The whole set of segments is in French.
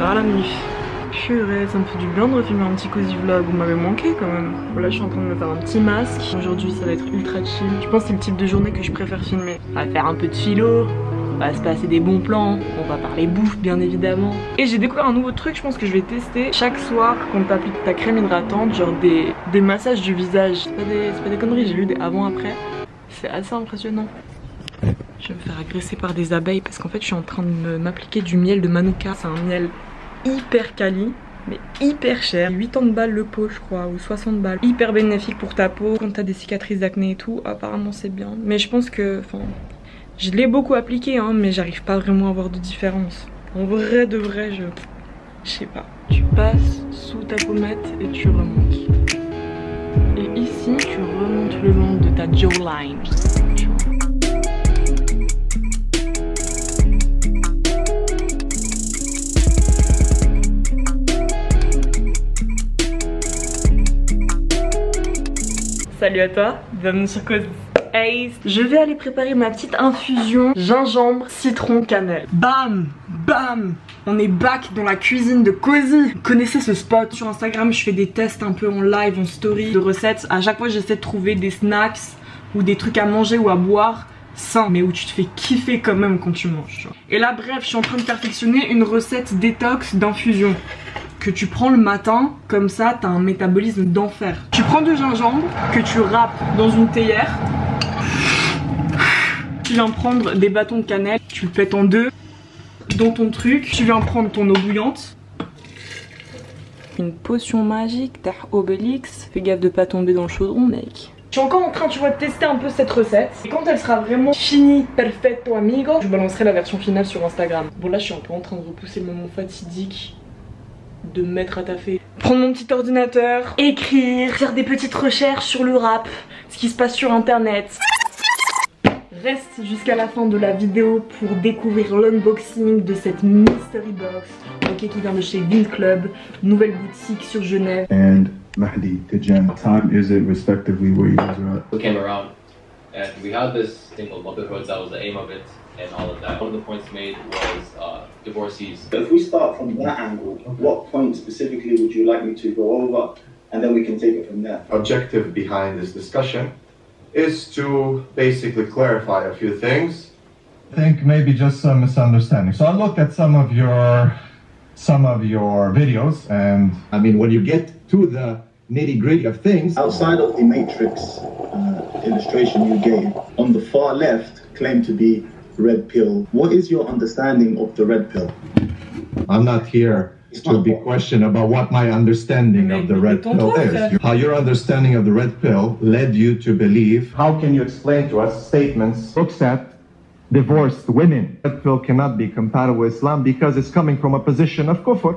à la mif. Purée, ça me fait du bien de refilmer un petit cozy vlog, vous m'avez manqué quand même. Voilà, je suis en train de me faire un petit masque. Aujourd'hui ça va être ultra chill. Je pense que c'est le type de journée que je préfère filmer. On va faire un peu de philo, on va se passer des bons plans, on va parler bouffe bien évidemment. Et j'ai découvert un nouveau truc, je pense que je vais tester. Chaque soir quand t'appliques ta crème hydratante, genre des massages du visage. C'est pas des conneries, j'ai lu des avant-après. C'est assez impressionnant. Je vais me faire agresser par des abeilles parce qu'en fait je suis en train de m'appliquer du miel de Manuka. C'est un miel hyper quali, mais hyper cher. 80 balles le pot je crois, ou 60 balles. Hyper bénéfique pour ta peau, quand t'as des cicatrices d'acné et tout, apparemment c'est bien. Mais je pense que, enfin, je l'ai beaucoup appliqué hein, mais j'arrive pas vraiment à avoir de différence. En vrai de vrai, je sais pas. Tu passes sous ta pommette et tu remontes. Et ici tu remontes le long de ta jawline. Salut à toi, bienvenue sur Cozy Ace. Je vais aller préparer ma petite infusion gingembre, citron, cannelle. Bam, bam, on est back dans la cuisine de Cozy. Vous connaissez ce spot? Sur Instagram, je fais des tests un peu en live, en story, de recettes. À chaque fois, j'essaie de trouver des snacks ou des trucs à manger ou à boire sains, mais où tu te fais kiffer quand même quand tu manges. Et là, bref, je suis en train de perfectionner une recette détox d'infusion que tu prends le matin, comme ça t'as un métabolisme d'enfer. Tu prends du gingembre que tu râpes dans une théière. Tu viens prendre des bâtons de cannelle, tu le pètes en deux dans ton truc. Tu viens prendre ton eau bouillante. Une potion magique, t'as Obélix. Fais gaffe de pas tomber dans le chaudron, mec. Je suis encore en train, tu vois, de tester un peu cette recette. Et quand elle sera vraiment finie, perfetto amigo, je balancerai la version finale sur Instagram. Bon là je suis un peu en train de repousser le moment fatidique de me mettre à taffer. Prendre mon petit ordinateur, écrire, faire des petites recherches sur le rap, ce qui se passe sur internet. Reste jusqu'à la fin de la vidéo pour découvrir l'unboxing de cette mystery box, ok, qui vient de chez Vint Club, nouvelle boutique sur Genève. And Mahdi Tijan, what time is it respectively where you guys are at? We came around and we had this thing called Muppet Roads, that was the aim of it and all of that. One of the points made was divorcees. So if we start from that angle, what point specifically would you like me to go over, and then we can take it from there? Objective behind this discussion is to basically clarify a few things. I think maybe just some misunderstanding. So I looked at some of your videos, and I mean, when you get to the nitty-gritty of things, Outside of the matrix illustration you gave, on the far left claimed to be red pill. What is your understanding of the red pill? I'm not here to be questioned about what my understanding of the red pill is. How your understanding of the red pill led you to believe. How can you explain to us statements looks at divorced women? Red pill cannot be compatible with Islam because it's coming from a position of kufr.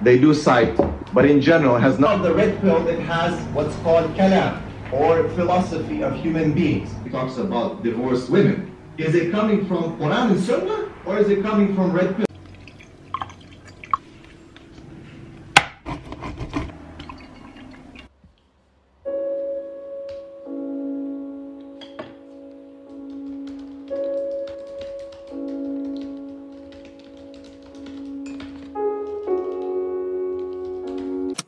They do cite, but in general has not. The red pill that has what's called kalam, or philosophy of human beings. It talks about divorced women. Is it coming from Quran and Sunnah, or is it coming from red pill?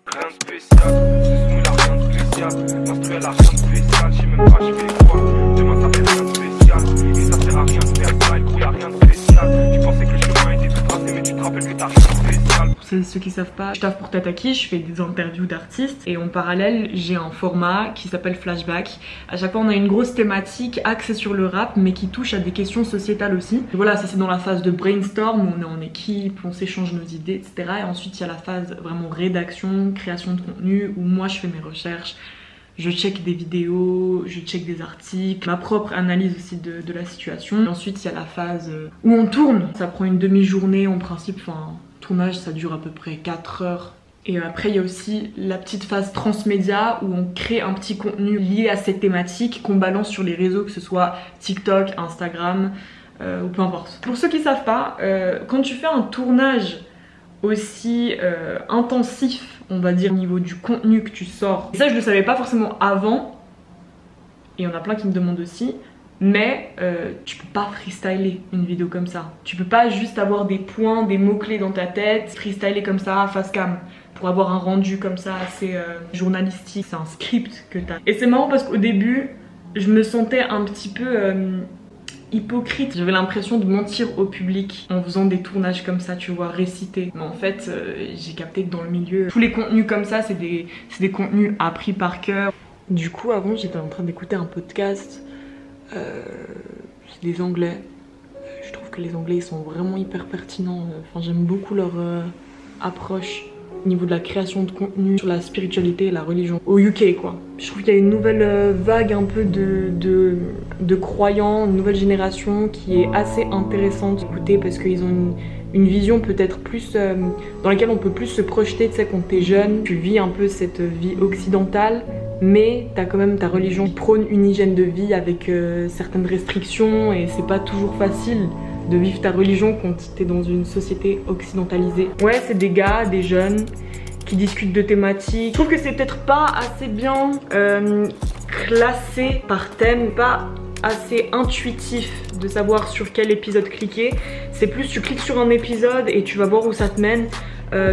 Rien de spécial, ce son il a rien de spécial. L'instru elle a rien de spécial, je sais même pas je fais quoi. Demain ça fait rien de spécial, et ça sert à rien de faire ça, et gros y'a rien de spécial. Tu pensais que le chemin était tout tracé, mais tu te rappelles que t'as rien de spécial. Pour ceux qui savent pas, je taffe pour Tataki, je fais des interviews d'artistes et en parallèle j'ai un format qui s'appelle Flashback. À chaque fois on a une grosse thématique axée sur le rap mais qui touche à des questions sociétales aussi. Et voilà, ça c'est dans la phase de brainstorm où on est en équipe, on s'échange nos idées, etc. Et ensuite il y a la phase vraiment rédaction, création de contenu où moi je fais mes recherches. Je check des vidéos, je check des articles, ma propre analyse aussi de la situation. Et ensuite il y a la phase où on tourne. Ça prend une demi-journée en principe, enfin tournage ça dure à peu près 4 heures. Et après il y a aussi la petite phase transmédia où on crée un petit contenu lié à cette thématique qu'on balance sur les réseaux, que ce soit TikTok, Instagram ou peu importe. Pour ceux qui savent pas, quand tu fais un tournage aussi intensif, on va dire, au niveau du contenu que tu sors, et ça je le savais pas forcément avant, et il y en a plein qui me demandent aussi, Mais tu peux pas freestyler une vidéo comme ça. Tu peux pas juste avoir des points, des mots-clés dans ta tête, freestyler comme ça, face cam, pour avoir un rendu comme ça assez journalistique. C'est un script que t'as. Et c'est marrant parce qu'au début, je me sentais un petit peu hypocrite. J'avais l'impression de mentir au public en faisant des tournages comme ça, tu vois, récités. Mais en fait, j'ai capté que dans le milieu, tous les contenus comme ça, c'est des contenus appris par cœur. Du coup, avant, j'étais en train d'écouter un podcast. C'est des Anglais. Je trouve que les Anglais ils sont vraiment hyper pertinents. Enfin, j'aime beaucoup leur approche au niveau de la création de contenu sur la spiritualité et la religion au UK quoi. Je trouve qu'il y a une nouvelle vague un peu de croyants, une nouvelle génération qui est assez intéressante d'écouter parce qu'ils ont une vision peut-être plus dans laquelle on peut plus se projeter. Tu sais, quand t'es jeune, tu vis un peu cette vie occidentale, mais t'as quand même ta religion qui prône une hygiène de vie avec certaines restrictions et c'est pas toujours facile de vivre ta religion quand t'es dans une société occidentalisée. Ouais, c'est des gars, des jeunes qui discutent de thématiques. Je trouve que c'est peut-être pas assez bien classé par thème, pas assez intuitif de savoir sur quel épisode cliquer. C'est plus tu cliques sur un épisode et tu vas voir où ça te mène.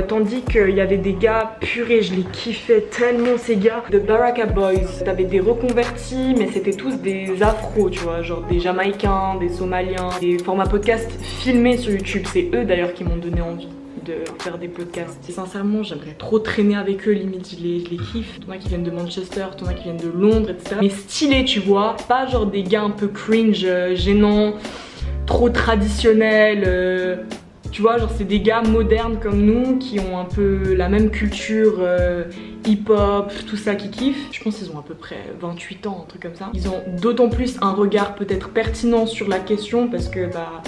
Tandis qu'il y avait des gars, purée, je les kiffais tellement ces gars. The Baraka Boys, t'avais des reconvertis, mais c'était tous des afros, tu vois, genre des Jamaïcains, des Somaliens, des formats podcast filmés sur YouTube. C'est eux d'ailleurs qui m'ont donné envie de faire des podcasts. Et sincèrement, j'aimerais trop traîner avec eux, limite je les kiffe. T'en as qui viennent de Manchester, t'en as qui viennent de Londres, etc. Mais stylés, tu vois, pas genre des gars un peu cringe, gênants, trop traditionnels. Tu vois, genre c'est des gars modernes comme nous qui ont un peu la même culture hip-hop, tout ça qui kiffent. Je pense qu'ils ont à peu près 28 ans, un truc comme ça. Ils ont d'autant plus un regard peut-être pertinent sur la question parce que bah,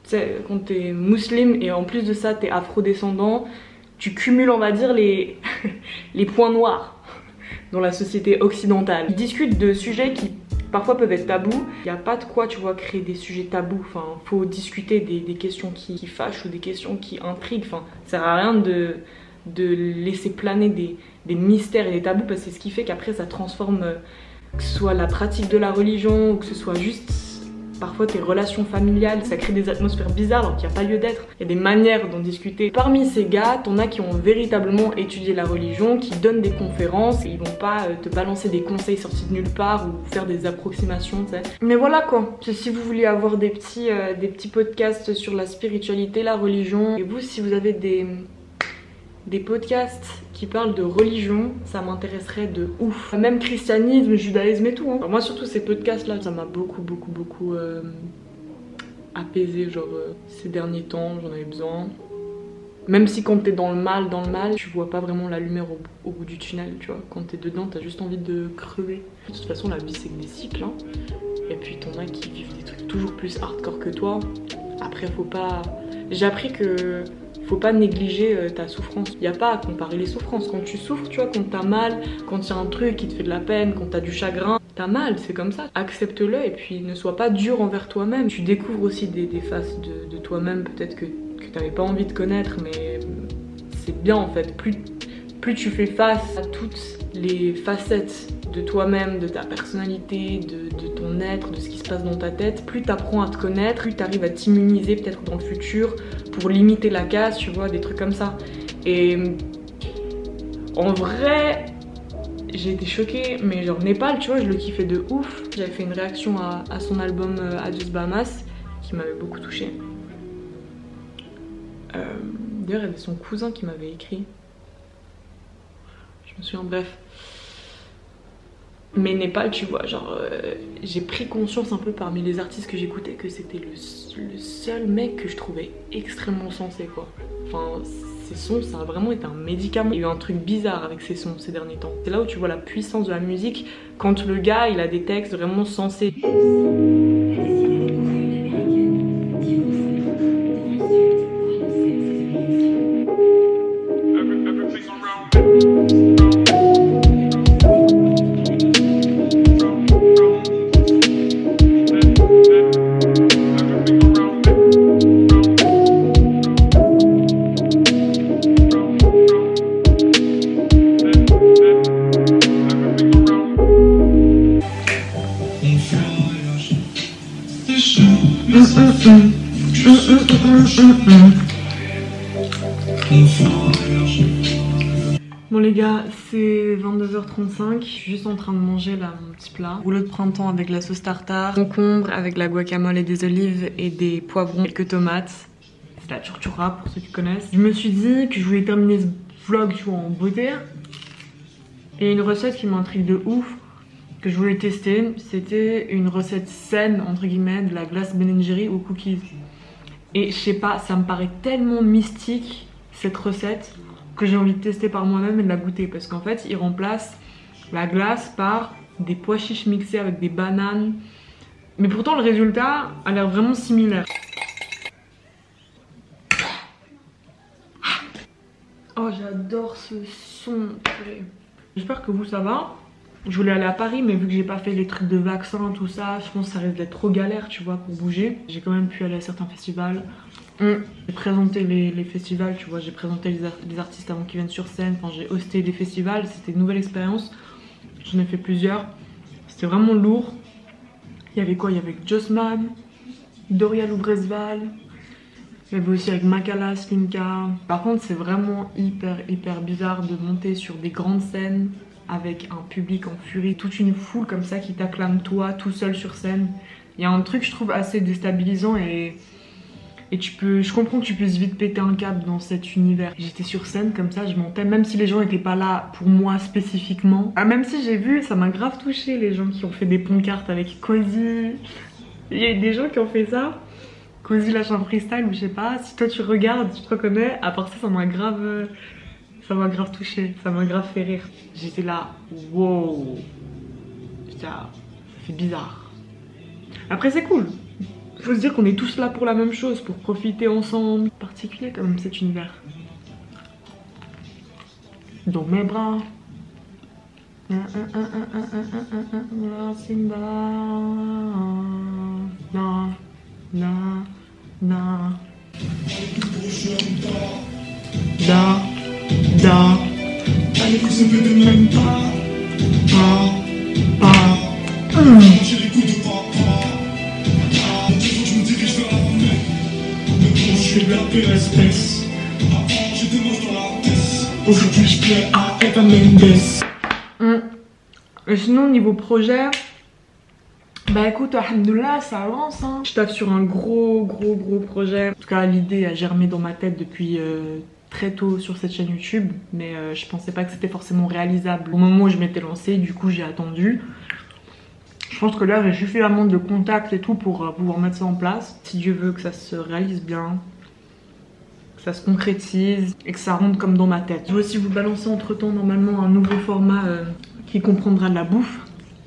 tu sais, quand t'es musulman et en plus de ça t'es afro-descendant, tu cumules on va dire les points noirs dans la société occidentale. Ils discutent de sujets qui parfois peuvent être tabous. Il n'y a pas de quoi, tu vois, créer des sujets tabous. Enfin, faut discuter des questions qui fâchent ou des questions qui intriguent. Enfin, ça sert à rien de laisser planer des mystères et des tabous parce que c'est ce qui fait qu'après ça transforme que ce soit la pratique de la religion ou que ce soit juste parfois tes relations familiales, ça crée des atmosphères bizarres alors qu'il n'y a pas lieu d'être. Il y a des manières d'en discuter. Parmi ces gars, t'en as qui ont véritablement étudié la religion, qui donnent des conférences et ils vont pas te balancer des conseils sortis de nulle part ou faire des approximations, tu sais. Mais voilà quoi, si vous voulez avoir des petits podcasts sur la spiritualité, la religion, et vous si vous avez des podcasts qui parlent de religion, ça m'intéresserait de ouf. Même christianisme, judaïsme et tout. Hein. Alors moi surtout ces podcasts là, ça m'a beaucoup apaisé genre ces derniers temps, j'en avais besoin. Même si quand t'es dans le mal, tu vois pas vraiment la lumière au bout du tunnel, tu vois. Quand t'es dedans, t'as juste envie de crever. De toute façon la vie c'est que des cycles, hein. Et puis t'en as qui vivent des trucs toujours plus hardcore que toi. Après faut pas... J'ai appris que faut pas négliger ta souffrance. Il n'y a pas à comparer les souffrances. Quand tu souffres, tu vois, quand t'as mal, quand il y a un truc qui te fait de la peine, quand t'as du chagrin, t'as mal, c'est comme ça. Accepte-le et puis ne sois pas dur envers toi-même. Tu découvres aussi des faces de toi-même peut-être que t'avais pas envie de connaître, mais c'est bien en fait. Plus tu fais face à toutes les facettes de toi-même, de ta personnalité, de ton être, de ce qui se passe dans ta tête, plus t'apprends à te connaître, plus t'arrives à t'immuniser peut-être dans le futur pour limiter la casse, tu vois, des trucs comme ça. Et en vrai, j'ai été choquée, mais genre Népal, tu vois, je le kiffais de ouf. J'avais fait une réaction à son album Adios Bahamas, qui m'avait beaucoup touchée. D'ailleurs, il y avait son cousin qui m'avait écrit. Je me souviens, bref. Mais Népal, tu vois, genre, j'ai pris conscience un peu parmi les artistes que j'écoutais que c'était le seul mec que je trouvais extrêmement sensé, quoi. Enfin, ses sons, ça a vraiment été un médicament. Il y a eu un truc bizarre avec ses sons ces derniers temps. C'est là où tu vois la puissance de la musique, quand le gars, il a des textes vraiment sensés. Bon les gars, c'est 22h35, je suis juste en train de manger là mon petit plat. Rouleau de printemps avec la sauce tartare, concombre avec la guacamole et des olives et des poivrons, quelques tomates. C'est la churchura pour ceux qui connaissent. Je me suis dit que je voulais terminer ce vlog tu vois, en beauté. Et une recette qui m'intrigue de ouf, que je voulais tester, c'était une recette saine entre guillemets de la glace Ben & Jerry aux cookies. Et je sais pas, ça me paraît tellement mystique cette recette que j'ai envie de tester par moi-même et de la goûter parce qu'en fait il remplace la glace par des pois chiches mixés avec des bananes, mais pourtant le résultat a l'air vraiment similaire. Oh j'adore ce son. J'espère que vous ça va. Je voulais aller à Paris mais vu que j'ai pas fait les trucs de vaccin tout ça, je pense que ça risque d'être trop galère tu vois pour bouger. J'ai quand même pu aller à certains festivals. J'ai présenté les festivals, tu vois, j'ai présenté les artistes avant qu'ils viennent sur scène, enfin, j'ai hosté des festivals, c'était une nouvelle expérience. J'en ai fait plusieurs, c'était vraiment lourd. Il y avait quoi? Il y avait Jossman, Doria Loubresval, il y avait aussi avec Makala, Slimka. Par contre c'est vraiment hyper bizarre de monter sur des grandes scènes avec un public en furie, toute une foule comme ça qui t'acclame toi tout seul sur scène. Il y a un truc je trouve assez déstabilisant et je comprends que tu puisses vite péter un câble dans cet univers. J'étais sur scène comme ça, je montais, même si les gens n'étaient pas là pour moi spécifiquement. Ah, même si j'ai vu, ça m'a grave touché les gens qui ont fait des pancartes avec Cozy. Il y a des gens qui ont fait ça. Cozy lâche un freestyle ou je sais pas. Si toi tu regardes, tu te reconnais. À part ça, ça m'a grave touché, ça m'a grave fait rire. J'étais là, wow. Ça fait bizarre. Après c'est cool. Faut se dire qu'on est tous là pour la même chose, pour profiter ensemble. Particulier quand même cet univers. Dans mes bras. Simba. Na, na, na. Da, da. Allez, que ça fait de même pas. J'ai les coups de papa. Je me dirige vers la mer. Mais bon, je suis de la pire espèce. Avant, j'étais moche dans la tête. Aujourd'hui, je plais à Eva Mendes. Et sinon, niveau projet, bah écoute, alhamdoulilah, ça avance. Hein. Je taffe sur un gros projet. En tout cas, l'idée a germé dans ma tête depuis très tôt sur cette chaîne YouTube. Mais je pensais pas que c'était forcément réalisable. Au moment où je m'étais lancée, du coup, j'ai attendu. Je pense que là j'ai suffisamment de contacts et tout pour pouvoir mettre ça en place. Si Dieu veut que ça se réalise bien, que ça se concrétise et que ça rentre comme dans ma tête. Je vais aussi vous balancer entre temps normalement un nouveau format qui comprendra de la bouffe,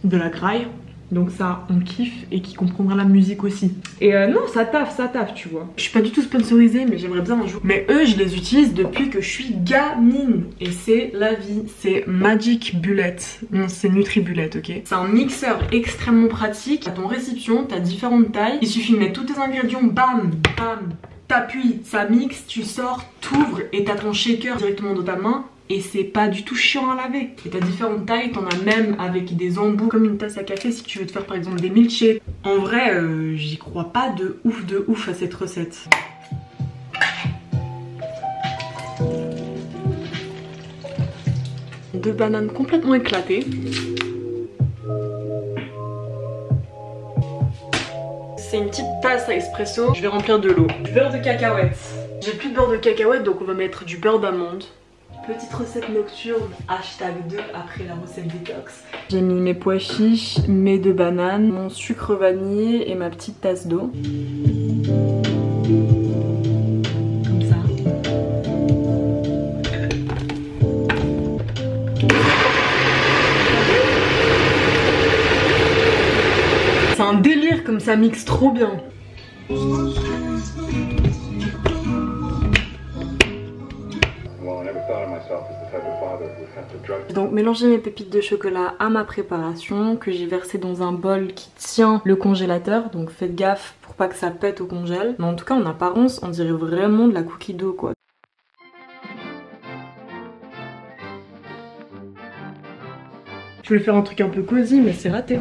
de la graille. Donc ça on kiffe et qui comprendra la musique aussi. Et non ça taffe tu vois. Je suis pas du tout sponsorisée mais j'aimerais bien un jour. Mais eux je les utilise depuis que je suis gamine. Et c'est la vie. C'est Magic Bullet. Non c'est NutriBullet ok. C'est un mixeur extrêmement pratique. À ton récipient t'as différentes tailles. Il suffit de mettre tous tes ingrédients. Bam bam. T'appuies, ça mixe, tu sors, t'ouvres et t'as ton shaker directement dans ta main. Et c'est pas du tout chiant à laver. Et t'as différentes tailles, t'en as même avec des embouts comme une tasse à café si tu veux te faire par exemple des milkshakes. En vrai, j'y crois pas de ouf à cette recette. Deux bananes complètement éclatées. C'est une petite tasse à espresso. Je vais remplir de l'eau. Du beurre de cacahuète. J'ai plus de beurre de cacahuète donc on va mettre du beurre d'amande. Petite recette nocturne, #2 après la recette détox. J'ai mis mes pois chiches, mes 2 bananes, mon sucre vanillé et ma petite tasse d'eau. Comme ça. C'est un délire comme ça mixe trop bien. Donc mélanger mes pépites de chocolat à ma préparation que j'ai versé dans un bol qui tient le congélateur. Donc faites gaffe pour pas que ça pète au congèle. Mais en tout cas en apparence on dirait vraiment de la cookie dough quoi. Je voulais faire un truc un peu cosy mais c'est raté.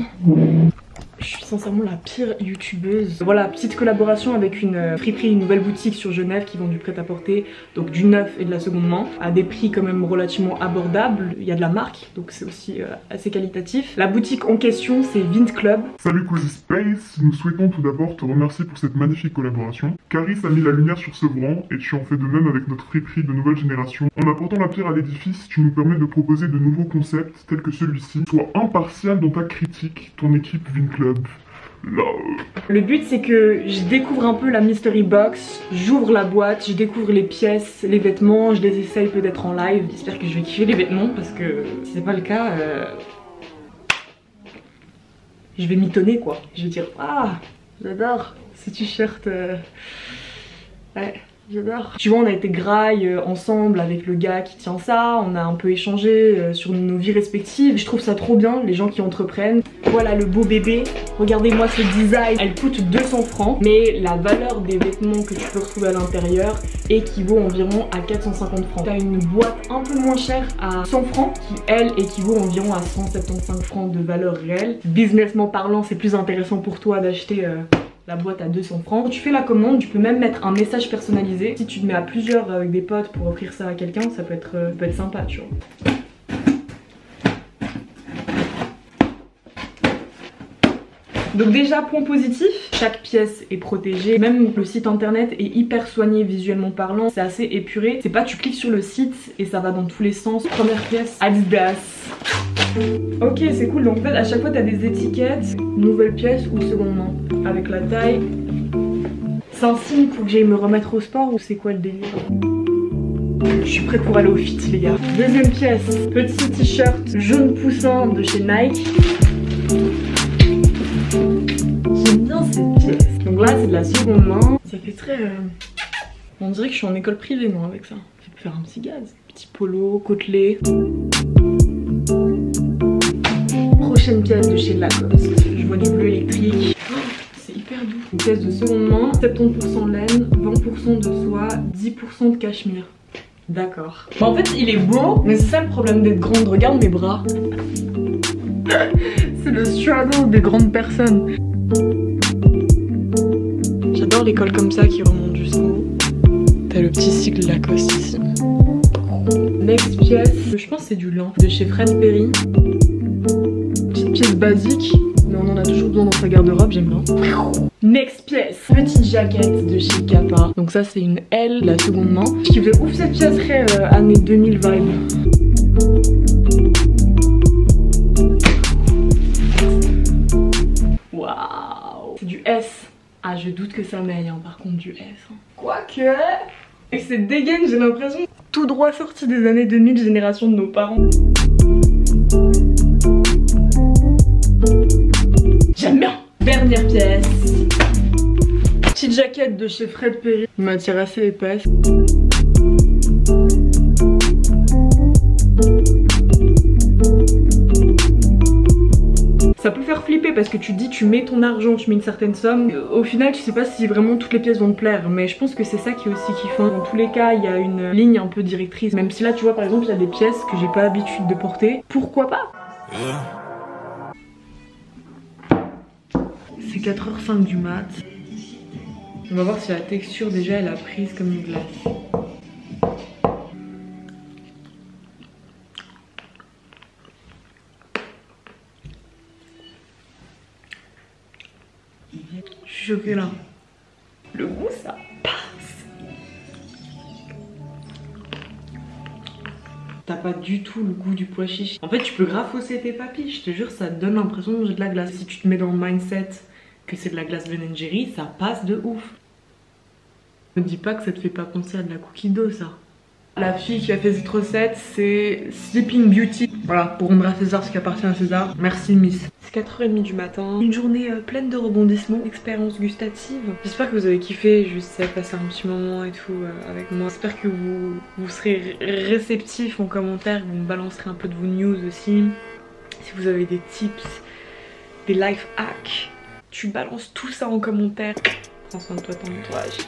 Je suis sincèrement la pire youtubeuse. Voilà, petite collaboration avec une friperie, une nouvelle boutique sur Genève qui vend du prêt-à-porter, donc du neuf et de la seconde main, à des prix quand même relativement abordables. Il y a de la marque, donc c'est aussi assez qualitatif. La boutique en question, c'est Vint Club. Salut Cozy Space, nous souhaitons tout d'abord te remercier pour cette magnifique collaboration. Caris a mis la lumière sur Sevran et tu en fais de même avec notre friperie de nouvelle génération. En apportant la pierre à l'édifice, tu nous permets de proposer de nouveaux concepts tels que celui-ci. Sois impartial dans ta critique, ton équipe Vint Club. Le but c'est que je découvre un peu la mystery box, j'ouvre la boîte, je découvre les pièces, les vêtements, je les essaye peut-être en live. J'espère que je vais kiffer les vêtements parce que si c'est pas le cas, je vais mitonner quoi. Je vais dire ah j'adore ce t-shirt, ouais. J'adore. Tu vois, on a été graille ensemble avec le gars qui tient ça, on a un peu échangé sur nos vies respectives. Je trouve ça trop bien, les gens qui entreprennent. Voilà le beau bébé, regardez-moi ce design. Elle coûte 200 francs, mais la valeur des vêtements que tu peux retrouver à l'intérieur équivaut environ à 450 francs. T'as une boîte un peu moins chère à 100 francs, qui elle équivaut environ à 175 francs de valeur réelle. Businessment parlant, c'est plus intéressant pour toi d'acheter la boîte à 200 francs. Quand tu fais la commande, tu peux même mettre un message personnalisé. Si tu te mets à plusieurs avec des potes pour offrir ça à quelqu'un, ça peut être sympa, tu vois. Donc déjà, point positif, chaque pièce est protégée. Même le site internet est hyper soigné visuellement parlant. C'est assez épuré. C'est pas tu cliques sur le site et ça va dans tous les sens. Première pièce, Adidas. Ok, c'est cool. Donc en fait, à chaque fois, t'as des étiquettes, nouvelle pièce ou seconde main. Avec la taille. C'est un signe pour que j'aille me remettre au sport ou c'est quoi le délire? Je suis prête pour aller au fit, les gars. Deuxième pièce, petit t-shirt jaune poussin de chez Nike. J'aime bien cette pièce. Donc là, c'est de la seconde main. Ça fait très... On dirait que je suis en école privée, non, avec ça. Je peux faire un petit gaz. Petit polo, côtelé. Prochaine pièce de chez Lacoste. Je vois du bleu électrique. Oh, c'est hyper doux. Une pièce de seconde main. 70% laine, 20% de soie, 10% de cachemire. D'accord. Bah en fait, il est beau, mais c'est ça le problème d'être grande. Regarde mes bras. C'est le struggle des grandes personnes. J'adore les cols comme ça qui remontent jusqu'au. T'as le petit cycle Lacoste ici. Next pièce, je pense que c'est du lin de chez Fred Perry. Petite pièce basique, mais on en a toujours besoin dans sa garde-robe, j'aime bien. Next pièce, petite jaquette de chez Kappa. Donc ça c'est une L, la seconde main. Ce qui faisait ouf, cette pièce serait année 2000 vibe. Waouh, c'est du S. Ah, je doute que ça m'aille, hein, par contre, du S. Hein. Quoique... Et cette dégaine, j'ai l'impression tout droit sorti des années 2000, génération de nos parents. J'aime bien. Dernière pièce. Petite jaquette de chez Fred Perry. Une matière assez épaisse. Ça peut faire flipper parce que tu te dis tu mets ton argent, tu mets une certaine somme. Au final tu sais pas si vraiment toutes les pièces vont te plaire, mais je pense que c'est ça qui est aussi kiffant. Dans tous les cas il y a une ligne un peu directrice. Même si là tu vois par exemple il y a des pièces que j'ai pas l'habitude de porter. Pourquoi pas? C'est 4h05 du mat. On va voir si la texture déjà elle a prise comme une glace. Je suis choquée là. Le goût ça passe. T'as pas du tout le goût du pois chiche. En fait tu peux grave fausser tes papilles. Je te jure ça te donne l'impression de manger de la glace. Si tu te mets dans le mindset que c'est de la glace Ben & Jerry, ça passe de ouf. Me dis pas que ça te fait pas penser à de la cookie dough ça. La fille qui a fait cette recette, c'est Sleeping Beauty. Voilà, pour rendre à César ce qui appartient à César. Merci Miss. C'est 4h30 du matin. Une journée pleine de rebondissements, d'expériences gustatives. J'espère que vous avez kiffé, juste passer un petit moment et tout avec moi. J'espère que vous serez réceptifs en commentaire. Vous me balancerez un peu de vos news aussi. Si vous avez des tips, des life hacks, tu balances tout ça en commentaire. Prends soin de toi, ton entourage.